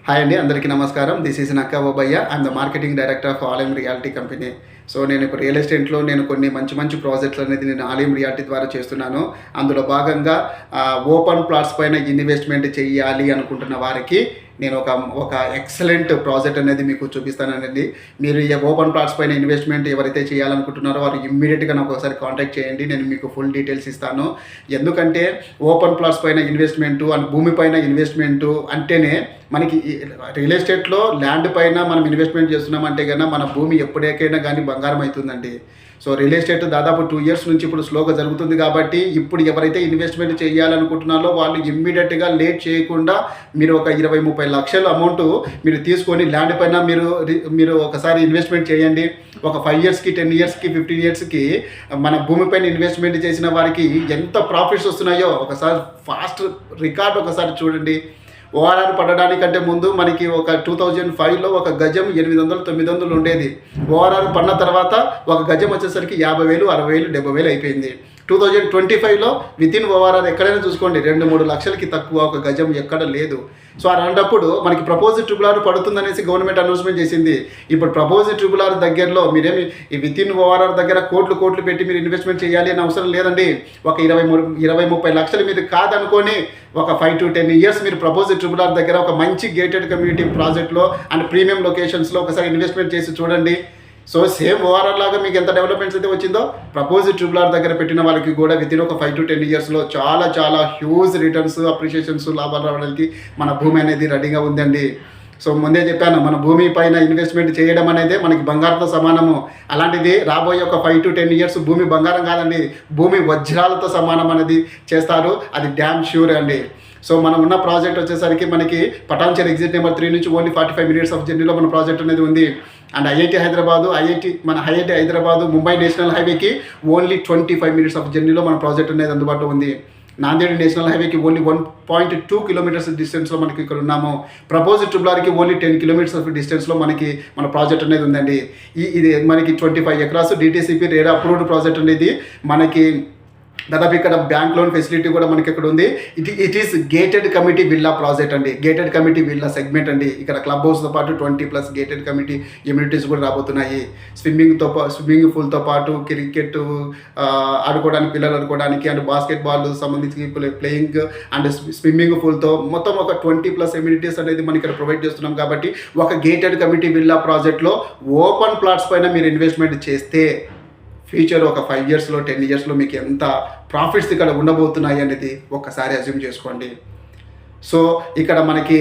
Hi అండి, అందరికీ నమస్కారం. This is Nakka Obaiah. I'm the marketing director of ఆలయం రియాలిటీ కంపెనీ. సో నేను ఇప్పుడు రియల్ ఎస్టేట్లో కొన్ని మంచి ప్రాజెక్టులు అనేది నేను ఆలయం రియాలిటీ ద్వారా చేస్తున్నాను. అందులో భాగంగా ఓపెన్ ప్లాట్స్ పైన ఇన్వెస్ట్మెంట్ చేయాలి అనుకుంటున్న వారికి నేను ఒక ఎక్సలెంట్ ప్రాజెక్ట్ అనేది మీకు చూపిస్తానండి. మీరు ఈ ఓపెన్ ప్లాట్స్ పైన ఇన్వెస్ట్మెంట్ ఎవరైతే చేయాలనుకుంటున్నారో వారు ఇమ్మీడియట్గా నాకు ఒకసారి కాంటాక్ట్ చేయండి. నేను మీకు ఫుల్ డీటెయిల్స్ ఇస్తాను. ఎందుకంటే ఓపెన్ ప్లాట్స్ పైన ఇన్వెస్ట్మెంటు అండ్ భూమి పైన ఇన్వెస్ట్మెంటు అంటేనే మనకి రియల్ ఎస్టేట్లో ల్యాండ్ పైన మనం ఇన్వెస్ట్మెంట్ చేస్తున్నామంటే కన్నా మన భూమి ఎప్పటికైనా కానీ బంగారం అవుతుందండి. సో రియల్ ఎస్టేట్ దాదాపు 2 years నుంచి ఇప్పుడు స్లోగా జరుగుతుంది కాబట్టి ఇప్పుడు ఎవరైతే ఇన్వెస్ట్మెంట్ చేయాలనుకుంటున్నారో వాళ్ళు ఇమ్మీడియట్గా లేట్ చేయకుండా మీరు ఒక 20-30 లక్షల అమౌంట్ మీరు తీసుకొని ల్యాండ్ పైన మీరు ఒకసారి ఇన్వెస్ట్మెంట్ చేయండి. ఒక 5 yearsకి 10 yearsకి 15 yearsకి మన భూమిపైన ఇన్వెస్ట్మెంట్ చేసిన వారికి ఎంత ప్రాఫిట్స్ వస్తున్నాయో ఒకసారి ఫాస్ట్ రికార్డ్ ఒకసారి చూడండి. ఓఆర్ఆర్ పడడానికంటే ముందు మనకి ఒక 2005లో ఒక గజం 800-900 ఉండేది. ఓఆర్ఆర్ పడిన తర్వాత ఒక గజం వచ్చేసరికి 50,000, 60,000, 70,000 అయిపోయింది. 2025లో వితిన్ ఓఆర్ఆర్ ఎక్కడైనా చూసుకోండి 2-3 లక్షలకి తక్కువ ఒక గజం ఎక్కడ లేదు. సో అలాంటప్పుడు మనకి ప్రపోజ్డ్ ట్రిపుల్ ఆర్ పడుతుందనేసి గవర్నమెంట్ అనౌన్స్మెంట్ చేసింది. ఇప్పుడు ప్రపోజ్డ్ ట్రిపుల్ ఆర్ దగ్గరలో మీరేమి ఈ వితిన్ ఓఆర్ఆర్ దగ్గర కోట్లు పెట్టి మీరు ఇన్వెస్ట్మెంట్ చేయాలి అని అవసరం లేదండి. ఒక 20-30 లక్షలు మీరు కాదనుకొని ఒక 5 to 10 years మీరు ప్రపోజ్డ్ ట్రిపుల్ ఆర్ దగ్గర ఒక మంచి గేటెడ్ కమ్యూనిటీ ప్రాజెక్ట్లో అండ్ ప్రీమియం లొకేషన్స్లో ఒకసారి ఇన్వెస్ట్మెంట్ చేసి చూడండి. సో సేమ్ ఓఆర్ఆర్ లాగా మీకు ఎంత డెవలప్మెంట్స్ అయితే వచ్చిందో ప్రపోజ్డ్ ట్రిపుల్ ఆర్ దగ్గర పెట్టిన వాళ్ళకి కూడా వితిన్ ఒక 5 to 10 yearsలో చాలా హ్యూజ్ రిటర్న్స్, అప్రిషియేషన్స్, లాభాలు రావడానికి మన భూమి అనేది రెడీగా ఉందండి. సో ముందే చెప్పాను, మన భూమి పైన ఇన్వెస్ట్మెంట్ చేయడం అనేది మనకి బంగారంతో సమానము. అలాంటిది రాబోయే ఒక 5 to 10 years భూమి బంగారం కాదండి, భూమి వజ్రాలతో సమానం అనేది చేస్తారు. అది డ్యామ్ ష్యూర్ అండి. సో మనం ఉన్న ప్రాజెక్ట్ వచ్చేసరికి మనకి పటాన్చెరు ఎగ్జిట్ నెంబర్ 3 నుంచి ఓన్లీ 45 minutes ఆఫ్ జర్నీలో మన ప్రాజెక్ట్ అనేది ఉంది. And IIT Hyderabad Mumbai national హైవేకి ఓన్లీ 25 minutes ఆఫ్ జర్నీలో మన ప్రాజెక్ట్ అనేది అందుబాటులో ఉంది. నాందేడ్ నేషనల్ హైవేకి ఓన్లీ 1.2 kilometers డిస్టెన్స్లో మనకి ఇక్కడ ఉన్నాము. ప్రపోజ్డ్ ట్రిపుల్ ఆర్కి ఓన్లీ 10 kilometers ఆఫ్ డిస్టెన్స్లో మనకి మన ప్రాజెక్ట్ అనేది ఉందండి. ఇది మనకి 25 acres DTCP RERA approved project అనేది మనకి దాదాపు ఇక్కడ బ్యాంక్ లోన్ ఫెసిలిటీ కూడా మనకి ఇక్కడ ఉంది. It is gated committee villa project అండి, గేటెడ్ కమిటీ విల్లా సెగ్మెంట్ అండి. ఇక్కడ క్లబ్ హౌస్తో పాటు 20+ గేటెడ్ కమిటీ ఇమ్యూనిటీస్ కూడా రాబోతున్నాయి. స్విమ్మింగ్ పూల్తో పాటు క్రికెట్ ఆడుకోవడానికి, పిల్లలు ఆడుకోవడానికి అండ్ బాస్కెట్బాల్ సంబంధించి ప్లేయింగ్ అండ్ స్విమ్మింగ్ పూల్తో మొత్తం ఒక 20+ ఇమ్యూనిటీస్ అనేది మనం ఇక్కడ ప్రొవైడ్ చేస్తున్నాం. కాబట్టి ఒక గేటెడ్ కమిటీ విల్లా ప్రాజెక్ట్లో ఓపెన్ ప్లాట్స్ పైన మీరు ఇన్వెస్ట్మెంట్ చేస్తే ఫ్యూచర్ ఒక 5 yearsలో 10 yearsలో మీకు ఎంత ప్రాఫిట్స్ ఇక్కడ ఉండబోతున్నాయి అనేది ఒక్కసారి అజ్యూమ్ చేసుకోండి. సో ఇక్కడ మనకి